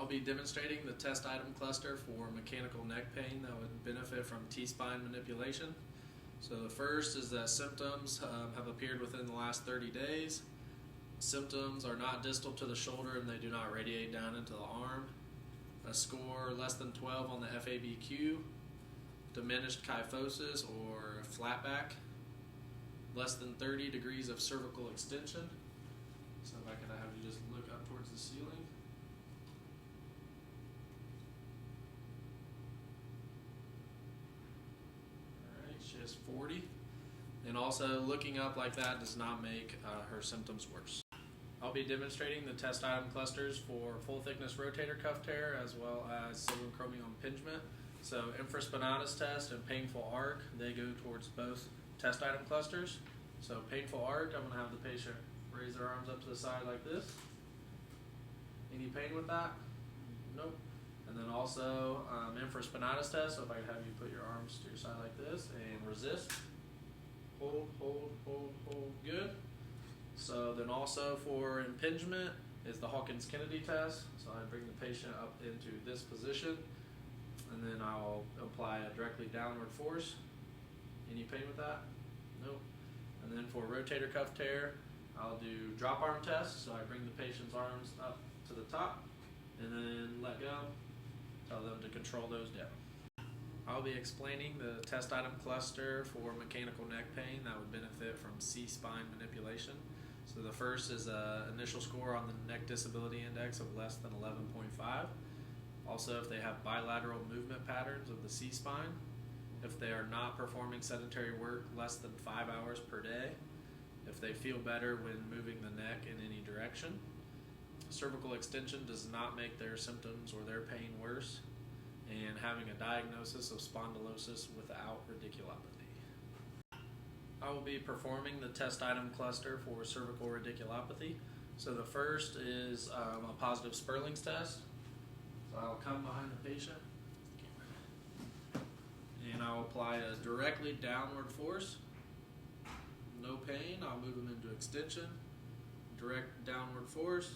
be demonstrating the test item cluster for mechanical neck pain that would benefit from T-spine manipulation. So the first is that symptoms have appeared within the last 30 days. Symptoms are not distal to the shoulder and they do not radiate down into the arm. A score less than 12 on the FABQ. Diminished kyphosis or flat back. Less than 30 degrees of cervical extension. So if I could have you just look up towards the ceiling. Alright, she has 40. And also looking up like that does not make her symptoms worse. I'll be demonstrating the test item clusters for full thickness rotator cuff tear as well as silver chromium impingement. So infraspinatus test and painful arc, they go towards both test item clusters. So painful arc, I'm going to have the patient raise their arms up to the side like this. Any pain with that? Nope. And then also infraspinatus test, so if I could have you put your arms to your side like this and resist. Hold, hold, hold, hold, good. So then also for impingement is the Hawkins-Kennedy test. So I bring the patient up into this position and then I'll apply a directly downward force. Any pain with that? Nope. And then for rotator cuff tear, I'll do drop arm test. So I bring the patient's arms up to the top and then let go. Tell them to control those down. I'll be explaining the test item cluster for mechanical neck pain that would benefit from C-spine manipulation. So the first is an initial score on the neck disability index of less than 11.5. Also, if they have bilateral movement patterns of the C-spine, if they are not performing sedentary work less than 5 hours per day, if they feel better when moving the neck in any direction. Cervical extension does not make their symptoms or their pain worse, and having a diagnosis of spondylosis without radiculopathy. I will be performing the test item cluster for cervical radiculopathy. So the first is a positive Sperling's test. So I'll come behind the patient and I'll apply a directly downward force. No pain, I'll move them into extension. Direct downward force,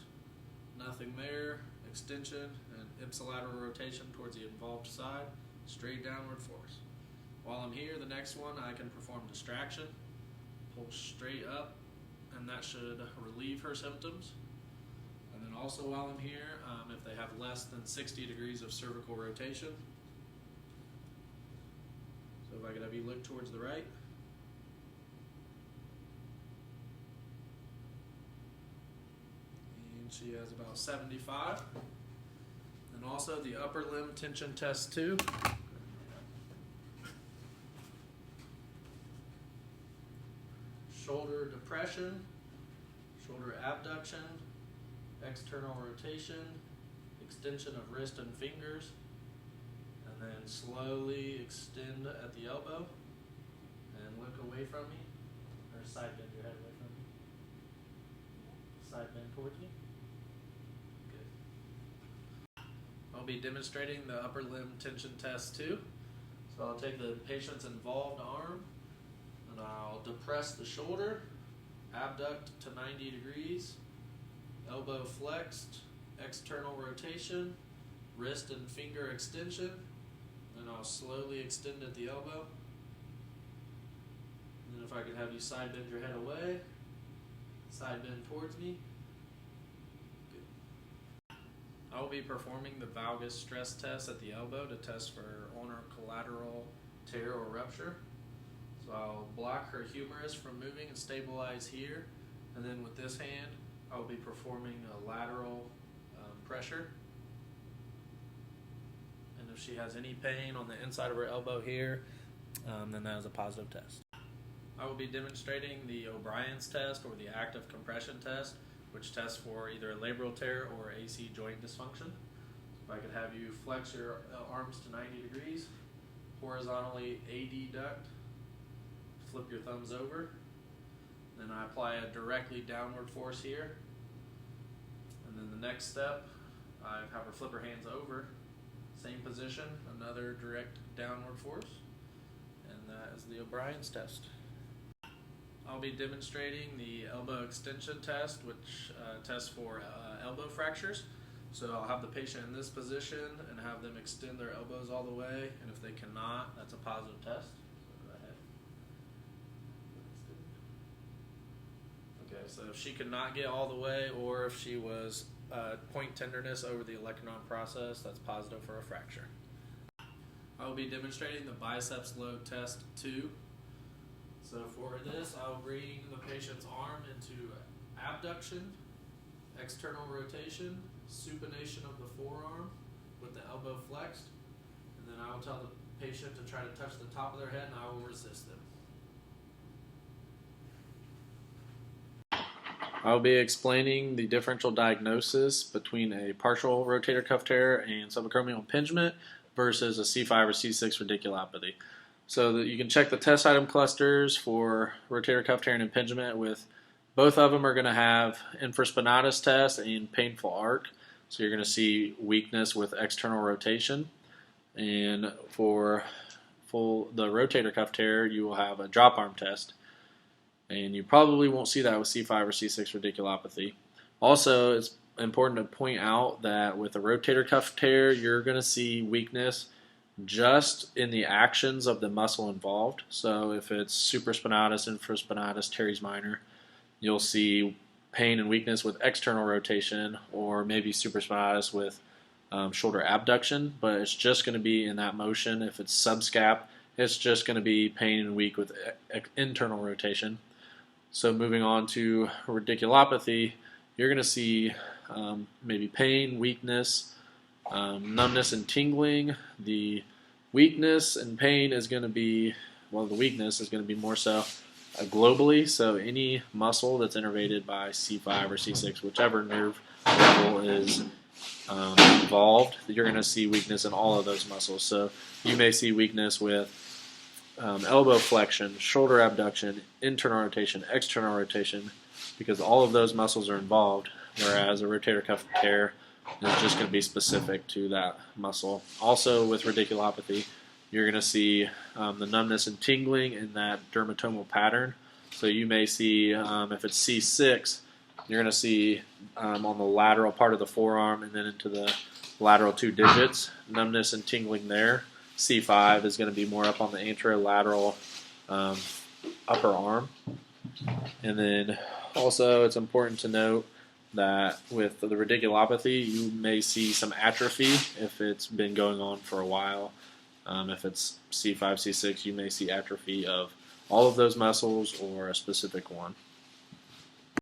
nothing there. Extension and ipsilateral rotation towards the involved side, straight downward force. While I'm here, the next one I can perform distraction, pull straight up, and that should relieve her symptoms. And then also while I'm here, if they have less than 60 degrees of cervical rotation, so if I could have you look towards the right. She has about 75. And also the upper limb tension test too. Shoulder depression, shoulder abduction, external rotation, extension of wrist and fingers, and then slowly extend at the elbow and look away from me, or side bend your head away from me. Side bend towards me. I'll be demonstrating the upper limb tension test too. So I'll take the patient's involved arm and I'll depress the shoulder, abduct to 90 degrees, elbow flexed, external rotation, wrist and finger extension, then I'll slowly extend at the elbow. And then if I could have you side bend your head away, side bend towards me. I will be performing the valgus stress test at the elbow to test for ulnar collateral tear or rupture. So I'll block her humerus from moving and stabilize here. And then with this hand, I'll be performing a lateral pressure. And if she has any pain on the inside of her elbow here, then that is a positive test. I will be demonstrating the O'Brien's test or the active compression test, which tests for either a labral tear or AC joint dysfunction. If I could have you flex your arms to 90 degrees, horizontally adduct, flip your thumbs over, then I apply a directly downward force here, and then the next step, I have her flip her hands over, same position, another direct downward force, and that is the O'Brien's test. I'll be demonstrating the elbow extension test, which tests for elbow fractures. So I'll have the patient in this position and have them extend their elbows all the way, and if they cannot, that's a positive test. So go ahead. Okay, so if she could not get all the way, or if she was point tenderness over the electron process, that's positive for a fracture. I will be demonstrating the biceps load test 2. So for this, I'll bring the patient's arm into abduction, external rotation, supination of the forearm with the elbow flexed, and then I will tell the patient to try to touch the top of their head, and I will resist them. I'll be explaining the differential diagnosis between a partial rotator cuff tear and subacromial impingement versus a C5 or C6 radiculopathy. So that you can check the test item clusters for rotator cuff tear and impingement with both of them are going to have infraspinatus test and painful arc. So you're going to see weakness with external rotation. And for the rotator cuff tear, you will have a drop arm test. And you probably won't see that with C5 or C6 radiculopathy. Also, it's important to point out that with a rotator cuff tear, you're going to see weakness just in the actions of the muscle involved. So if it's supraspinatus, infraspinatus, teres minor, you'll see pain and weakness with external rotation, or maybe supraspinatus with shoulder abduction, but it's just going to be in that motion. If it's subscap, it's just going to be pain and weak with internal rotation. So moving on to radiculopathy, you're going to see maybe pain, weakness, numbness and tingling. The weakness and pain is going to be, well, the weakness is going to be more so globally. So any muscle that's innervated by C5 or C6, whichever nerve level is involved, you're going to see weakness in all of those muscles. So you may see weakness with elbow flexion, shoulder abduction, internal rotation, external rotation, because all of those muscles are involved, whereas a rotator cuff tear is just going to be specific to that muscle. Also with radiculopathy, you're going to see the numbness and tingling in that dermatomal pattern. So you may see, if it's C6, you're going to see on the lateral part of the forearm and then into the lateral 2 digits, numbness and tingling there. C5 is going to be more up on the anterolateral upper arm. And then also it's important to note that with the radiculopathy, you may see some atrophy if it's been going on for a while. If it's C5, C6, you may see atrophy of all of those muscles or a specific one.